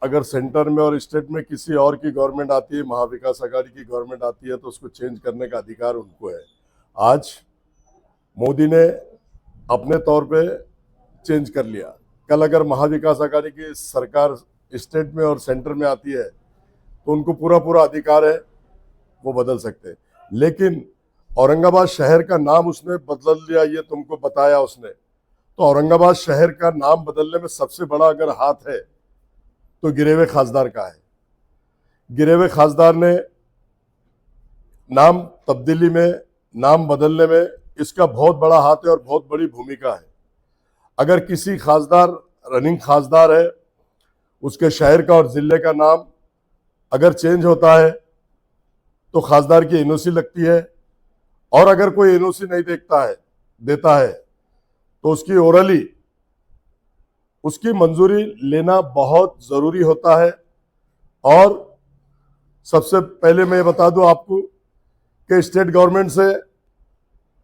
अगर सेंटर में और स्टेट में किसी और की गवर्नमेंट आती है, महाविकास आघाड़ी की गवर्नमेंट आती है, तो उसको चेंज करने का अधिकार उनको है। आज मोदी ने अपने तौर पे चेंज कर लिया। कल अगर महाविकास आघाड़ी की सरकार स्टेट में और सेंटर में आती है तो उनको पूरा पूरा अधिकार है, वो बदल सकते हैं। लेकिन औरंगाबाद शहर का नाम उसने बदल लिया, ये तुमको बताया उसने। तो औरंगाबाद शहर का नाम बदलने में सबसे बड़ा अगर हाथ है तो गिरे हुए खासदार का है। गिरे हुए खासदार ने नाम तब्दीली में, नाम बदलने में इसका बहुत बड़ा हाथ है और बहुत बड़ी भूमिका है। अगर किसी खासदार, रनिंग खासदार है, उसके शहर का और जिले का नाम अगर चेंज होता है तो खासदार की एनओसी लगती है, और अगर कोई एनओसी नहीं देता है तो उसकी ओरली उसकी मंजूरी लेना बहुत जरूरी होता है। और सबसे पहले मैं बता दूं आपको कि स्टेट गवर्नमेंट से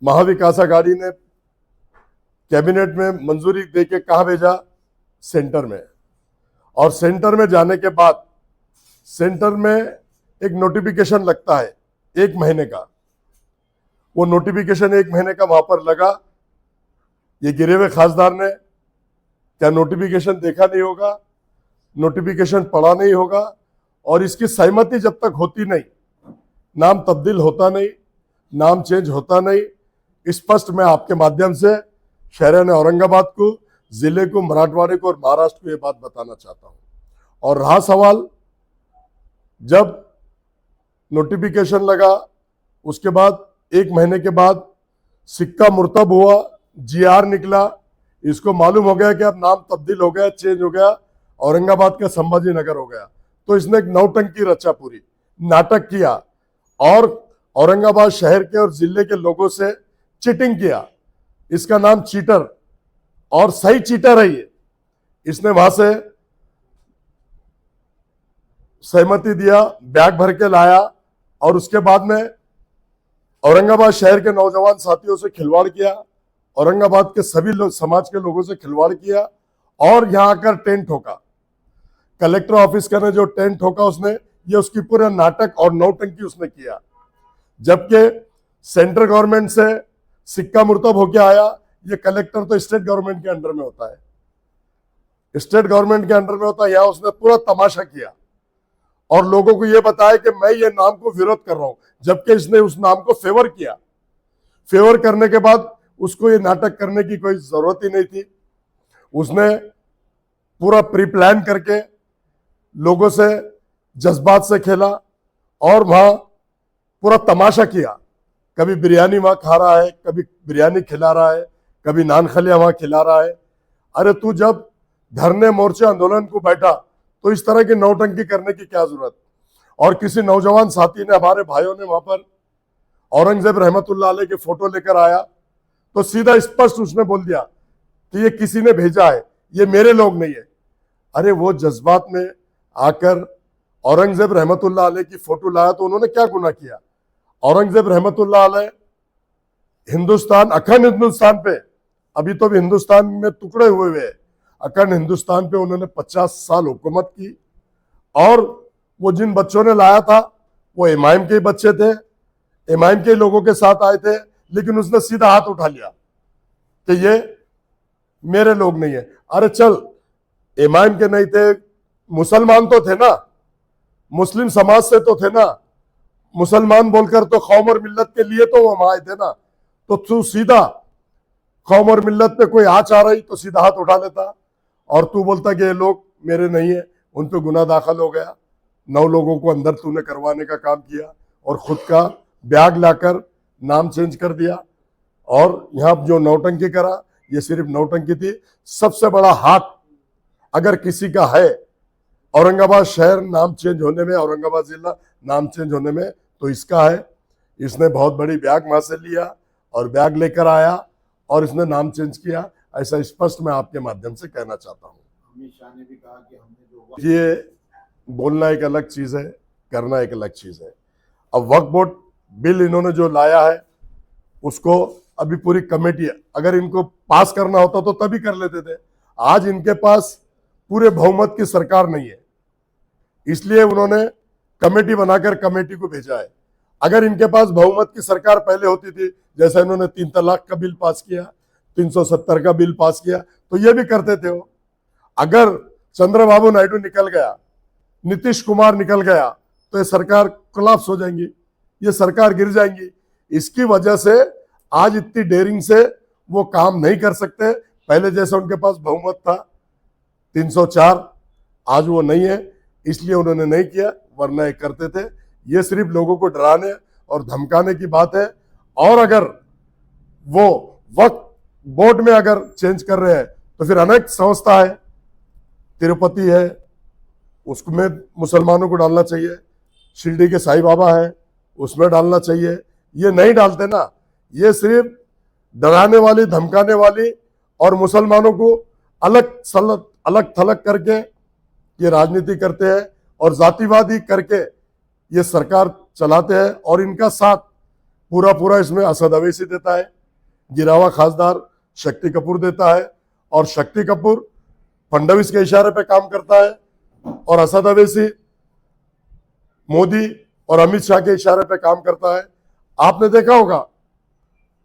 महाविकास आघाड़ी ने कैबिनेट में मंजूरी देके कहां भेजा? सेंटर में। और सेंटर में जाने के बाद सेंटर में एक नोटिफिकेशन लगता है 1 महीने का। वो नोटिफिकेशन 1 महीने का वहां पर लगा। ये गिरे हुए खासदार ने क्या नोटिफिकेशन देखा नहीं होगा, नोटिफिकेशन पढ़ा नहीं होगा, और इसकी सहमति जब तक होती नहीं, नाम तब्दील होता नहीं, नाम चेंज होता नहीं। स्पष्ट मैं आपके माध्यम से शहर ने औरंगाबाद को, जिले को, मराठवाड़े को और महाराष्ट्र को ये बात बताना चाहता हूं। और रहा सवाल, जब नोटिफिकेशन लगा उसके बाद 1 महीने के बाद सिक्का मुर्तब हुआ, जीआर निकला, इसको मालूम हो गया कि अब नाम तब्दील हो गया, चेंज हो गया, औरंगाबाद का संभाजी नगर हो गया। तो इसने एक नौटंकी रचा, पूरी नाटक किया और औरंगाबाद शहर के और जिले के लोगों से चीटिंग किया। इसका नाम चीटर, और सही चीटर है ये। इसने वहां से सहमति दिया, बैग भर के लाया, और उसके बाद में औरंगाबाद शहर के नौजवान साथियों से खिलवाड़ किया, औरंगाबाद के सभी लोग, समाज के लोगों से खिलवाड़ किया, और यहां आकर टेंट ठोका। कलेक्टर ऑफिस का ने जो टेंट ठोका उसने, ये उसकी पूरा नाटक और नौटंकी उसने किया। जबकि सेंट्रल गवर्नमेंट से सिक्का मुर्तब होके आया, ये कलेक्टर तो स्टेट गवर्नमेंट के अंडर में होता है, स्टेट गवर्नमेंट के अंडर में होता है। यहां उसने पूरा तमाशा किया और लोगों को यह बताया कि मैं ये नाम को विरोध कर रहा हूं, जबकि इसने उस नाम को फेवर किया। फेवर करने के बाद उसको ये नाटक करने की कोई जरूरत ही नहीं थी। उसने पूरा प्री प्लान करके लोगों से जज्बात से खेला और वहां पूरा तमाशा किया। कभी बिरयानी वहां खा रहा है, कभी बिरयानी खिला रहा है, कभी नान खलिया वहां खिला रहा है। अरे तू जब धरने, मोर्चे, आंदोलन को बैठा तो इस तरह की नौटंकी करने की क्या जरूरत? और किसी नौजवान साथी ने, हमारे भाइयों ने वहां पर औरंगजेब रहमतुल्लाह अलैह के फोटो लेकर आया, तो सीधा स्पष्ट उसने बोल दिया कि ये किसी ने भेजा है, ये मेरे लोग नहीं है। अरे वो जज्बात में आकर औरंगजेब रहमतुल्लाह अलैह की फोटो लाया तो उन्होंने क्या गुनाह किया? औरंगजेब रहमतुल्लाह अलैह हिंदुस्तान, अखंड हिंदुस्तान पे, अभी तो भी हिंदुस्तान में टुकड़े हुए हैं, अखंड हिंदुस्तान पे उन्होंने 50 साल हुकूमत की। और वो जिन बच्चों ने लाया था वो इमाम के बच्चे थे, इमाम के लोगों के साथ आए थे, लेकिन उसने सीधा हाथ उठा लिया कि ये मेरे लोग नहीं है। अरे चल, इमाम के नहीं थे, मुसलमान तो थे ना, मुस्लिम समाज से तो थे ना, मुसलमान बोलकर तो कौम और मिल्लत के लिए तो वो आए थे ना। तो तू सीधा कौम और मिल्लत पे कोई आँच आ रही तो सीधा हाथ उठा लेता, और तू बोलता कि ये लोग मेरे नहीं है, उन पे गुनाह दाखिल हो गया। 9 लोगों को अंदर तूने करवाने का काम किया और खुद का बैग लाकर नाम चेंज कर दिया। और यहां जो नौटंकी करा, ये सिर्फ नौटंकी थी। सबसे बड़ा हाथ अगर किसी का है औरंगाबाद शहर नाम चेंज होने में, औरंगाबाद जिला नाम चेंज होने में, तो इसका है। इसने बहुत बड़ी बैग वहां से लिया और बैग लेकर आया और इसने नाम चेंज किया। ऐसा स्पष्ट मैं आपके माध्यम से कहना चाहता हूं। अमित शाह ने भी कहा कि हमने जो ये बोलना एक अलग चीज है, करना एक अलग चीज है। अब वक्फ बोर्ड बिल इन्होंने जो लाया है उसको अभी पूरी कमेटी, अगर इनको पास करना होता तो तभी कर लेते थे। आज इनके पास पूरे बहुमत की सरकार नहीं है, इसलिए उन्होंने कमेटी बनाकर कमेटी को भेजा है। अगर इनके पास बहुमत की सरकार पहले होती थी, जैसे इन्होंने 3 तलाक का बिल पास किया, 370 का बिल पास किया, तो ये भी करते थे वो। अगर चंद्रबाबू नायडू निकल गया, नीतीश कुमार निकल गया, तो ये सरकार कोलैप्स हो जाएंगी, ये सरकार गिर जाएंगी। इसकी वजह से आज इतनी डेयरिंग से वो काम नहीं कर सकते। पहले जैसे उनके पास बहुमत था 304, आज वो नहीं है, इसलिए उन्होंने नहीं किया, वरना ये करते थे। ये सिर्फ लोगों को डराने और धमकाने की बात है। और अगर वो वक्त बोर्ड में अगर चेंज कर रहे हैं तो फिर अनेक संस्था है, तिरुपति है, उसमें मुसलमानों को डालना चाहिए, शिरडी के साईं बाबा है, उसमें डालना चाहिए। ये नहीं डालते ना, ये सिर्फ डराने वाली, धमकाने वाली और मुसलमानों को अलग थलग करके ये राजनीति करते हैं और जातिवादी करके ये सरकार चलाते हैं। और इनका साथ पूरा इसमें असद अवैसी देता है, गिरावा खासदार शक्ति कपूर देता है, और शक्ति कपूर फडणवीस के इशारे पे काम करता है और असद अवैसी मोदी और अमित शाह के इशारे पे काम करता है। आपने देखा होगा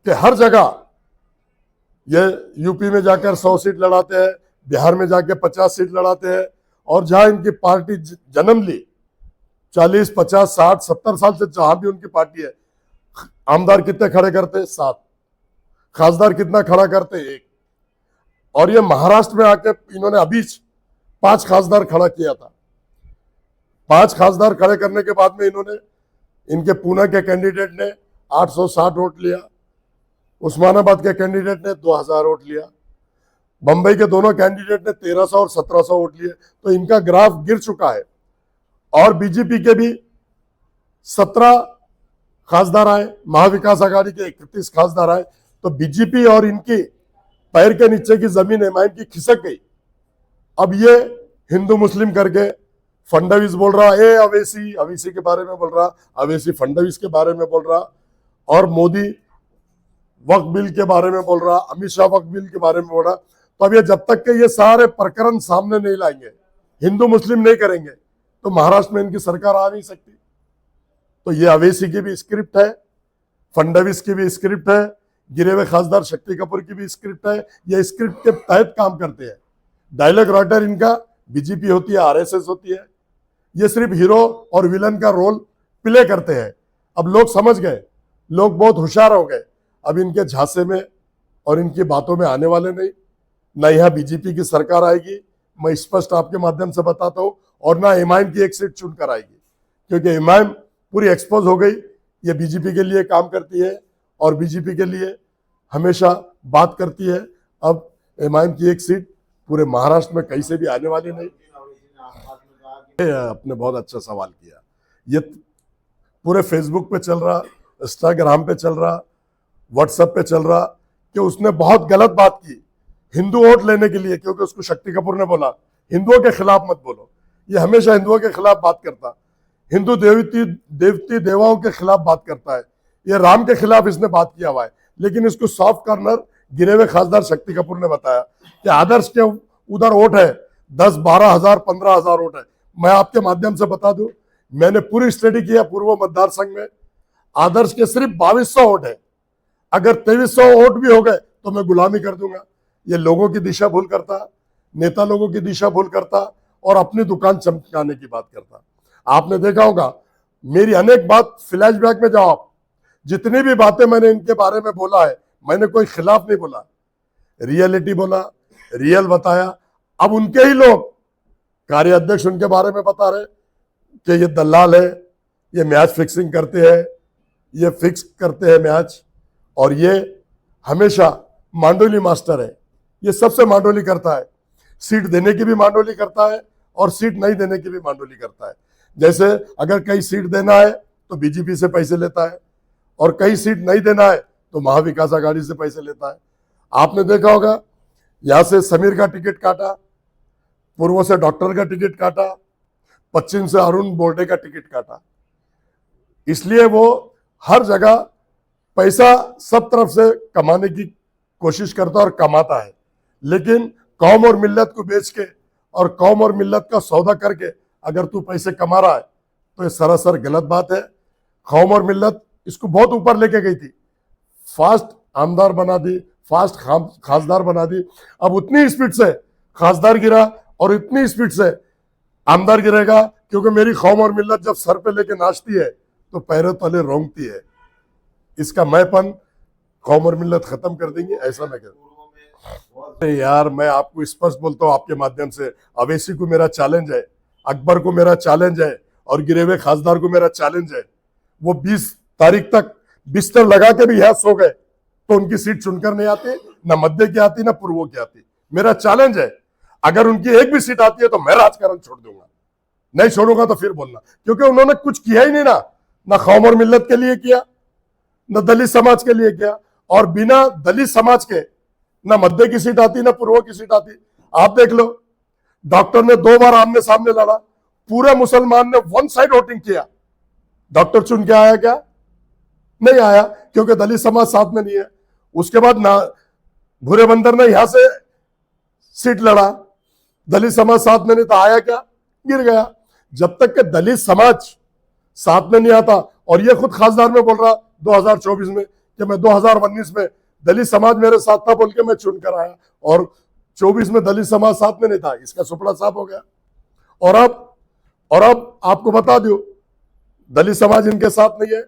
कि हर जगह ये यूपी में जाकर 100 सीट लड़ाते हैं, बिहार में जाके 50 सीट लड़ाते हैं, और जहां इनकी पार्टी जन्म ली 40, 50, 60, 70 साल से जहां भी उनकी पार्टी है, आमदार कितने खड़े करते? 7। खासदार कितना खड़ा करते? 1। और ये महाराष्ट्र में आके इन्होंने अभी 5 खासदार खड़ा किया था। 5 खासदार खड़े करने के बाद में इन्होंने, इनके पुणे के कैंडिडेट ने 860 वोट लिया, उस्मानाबाद के कैंडिडेट ने 2000 वोट लिया, बंबई के दोनों कैंडिडेट ने 1300 और 1700 वोट लिए। तो इनका ग्राफ गिर चुका है। और बीजेपी के भी 17 खासदार आए, महाविकास आघाड़ी के 31 खासदार आए। तो बीजेपी और इनकी पैर के नीचे की जमीन एमआईएम की खिसक गई। अब ये हिंदू मुस्लिम करके फडणवीस बोल रहा, अवैसी के बारे में बोल रहा, अवैसी फडणवीस के बारे में बोल रहा, और मोदी वक्फ बिल के बारे में बोल रहा, अमित शाह वक्फ बिल के बारे में बोल रहा। तो अब ये जब तक के ये सारे प्रकरण सामने नहीं लाएंगे, हिंदू मुस्लिम नहीं करेंगे, तो महाराष्ट्र में इनकी सरकार आ नहीं सकती। तो ये अवैसी की भी स्क्रिप्ट है, फडणवीस की भी स्क्रिप्ट है, गिरे हुए खासदार शक्ति कपूर की भी स्क्रिप्ट है। ये स्क्रिप्ट के तहत काम करते हैं। डायलॉग राइटर इनका बीजेपी होती है, आरएसएस होती है। ये सिर्फ हीरो और विलन का रोल प्ले करते हैं। अब लोग समझ गए, लोग बहुत होशियार हो गए। अब इनके झांसे में और इनकी बातों में आने वाले नहीं। ना यहाँ बीजेपी की सरकार आएगी, मैं स्पष्ट आपके माध्यम से बताता हूँ, और ना एमआईएम की एक सीट चुनकर आएगी, क्योंकि एमआईएम पूरी एक्सपोज हो गई। ये बीजेपी के लिए काम करती है और बीजेपी के लिए हमेशा बात करती है। अब एमआईएम की एक सीट पूरे महाराष्ट्र में कहीं से भी आने वाली नहीं। आपने बहुत अच्छा सवाल किया। ये पूरे फेसबुक पे चल रहा, इंस्टाग्राम पे चल रहा, व्हाट्सएप पे चल रहा कि उसने बहुत गलत बात की हिंदू वोट लेने के लिए, क्योंकि उसको शक्ति कपूर ने बोला हिंदुओं के खिलाफ मत बोलो। ये हमेशा हिंदुओं के खिलाफ बात करता, हिंदू देवती देवाओं के खिलाफ बात करता है। ये राम के खिलाफ इसने बात किया हुआ है। लेकिन इसको सॉफ्ट कॉर्नर गिरे हुए खासदार शक्ति कपूर ने बताया कि आदर्श के उधर वोट है 10, 12 हजार, 15 हजार वोट है। मैं आपके माध्यम से बता दूं, मैंने पूरी स्टडी किया पूर्व मतदार संघ में, आदर्श के सिर्फ 2200 वोट है। अगर 2300 वोट भी हो गए तो मैं गुलामी कर दूंगा। ये लोगों की दिशा भूल करता, नेता लोगों की दिशा भूल करता और अपनी दुकान चमकाने की बात करता। आपने देखा होगा मेरी अनेक बात फ्लैशबैक में जाओ आप, जितनी भी बातें मैंने इनके बारे में बोला है, मैंने कोई खिलाफ नहीं बोला, रियलिटी बोला, रियल बताया। अब उनके ही लोग कार्याध्यक्ष उनके बारे में बता रहे कि ये दलाल है, ये मैच फिक्सिंग करते हैं, ये फिक्स करते हैं मैच, और ये हमेशा मांडोली मास्टर है। ये सबसे मांडोली करता है, सीट देने की भी मांडोली करता है और सीट नहीं देने की भी मांडोली करता है। जैसे अगर कहीं सीट देना है तो बीजेपी से पैसे लेता है, और कहीं सीट नहीं देना है तो महाविकास आघाड़ी से पैसे लेता है। आपने देखा होगा यहां से समीर का टिकट काटा, पूर्व से डॉक्टर का टिकट काटा, पश्चिम से अरुण बोर्डे का टिकट काटा। इसलिए वो हर जगह पैसा सब तरफ से कमाने की कोशिश करता और कमाता है, लेकिन कौम और मिल्लत को बेच के और कौम और मिल्लत का सौदा करके अगर तू पैसे कमा रहा है तो ये सरासर गलत बात है। कौम और मिल्लत इसको बहुत ऊपर लेके गई थी, फास्ट आमदार बना दी, फास्ट खासदार बना दी। अब उतनी स्पीड से खासदार गिरा और इतनी स्पीड से आमदार गिरेगा, क्योंकि मेरी कौम और मिल्लत जब सर पे लेके नाचती है तो पैरों तले रोंगती है। इसका मैंपन कौम और मिल्लत खत्म कर देंगे, ऐसा मैं कहता हूं। यार मैं आपको स्पष्ट बोलता हूं आपके माध्यम से, अवैसी को मेरा चैलेंज है, अकबर को मेरा चैलेंज है और गिरे हुए खासदार को मेरा चैलेंज है। वो 20 तारीख तक बिस्तर लगा के भी यहाँ सो गए तो उनकी सीट चुनकर नहीं आती, ना मध्य की आती ना पूर्वों की आती। मेरा चैलेंज है, अगर उनकी एक भी सीट आती है तो मैं राजकारण छोड़ दूंगा, नहीं छोड़ूंगा तो फिर बोलना, क्योंकि उन्होंने कुछ किया ही नहीं ना कौम और मिल्लत के लिए किया, न दलित समाज के लिए किया। और बिना दलित समाज के ना मध्य की सीट आती ना पूर्व की सीट आती। आप देख लो, डॉक्टर ने 2 बार आमने सामने लड़ा, पूरे मुसलमान ने वन साइड वोटिंग किया, डॉक्टर चुन के आया क्या? नहीं आया, क्योंकि दलित समाज साथ में नहीं है। उसके बाद ना भूरे बंदर ने यहां से सीट लड़ा, दलित समाज साथ में नहीं था, आया क्या? गिर गया। जब तक के दलित समाज साथ में नहीं आता, और ये खुद खासदार में बोल रहा 2024 में कि मैं 2019 में दलित समाज मेरे साथ था बोल के मैं चुनकर आया, और 24 में दलित समाज साथ में नहीं था, इसका सुपड़ा साफ हो गया। और अब आपको बता दो, दलित समाज इनके साथ नहीं है,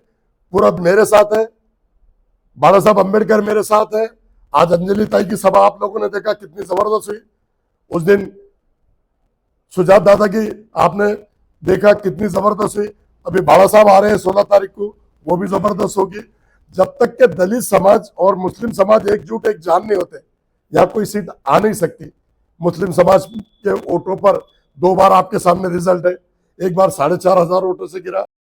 पूरा मेरे साथ है, बाबा साहब अम्बेडकर मेरे साथ है। आज अंजलि ताई की सभा आप लोगों ने देखा कितनी जबरदस्त हुई, उस दिन सुजात दादा की आपने देखा कितनी जबरदस्त हुई। अभी बाबा साहब आ रहे हैं 16 तारीख को, वो भी जबरदस्त होगी। जब तक के दलित समाज और मुस्लिम समाज एकजुट एक जान नहीं होते, यहाँ कोई सीट आ नहीं सकती। मुस्लिम समाज के वोटों पर 2 बार आपके सामने रिजल्ट है, एक बार 4,500 वोटों से गिरा,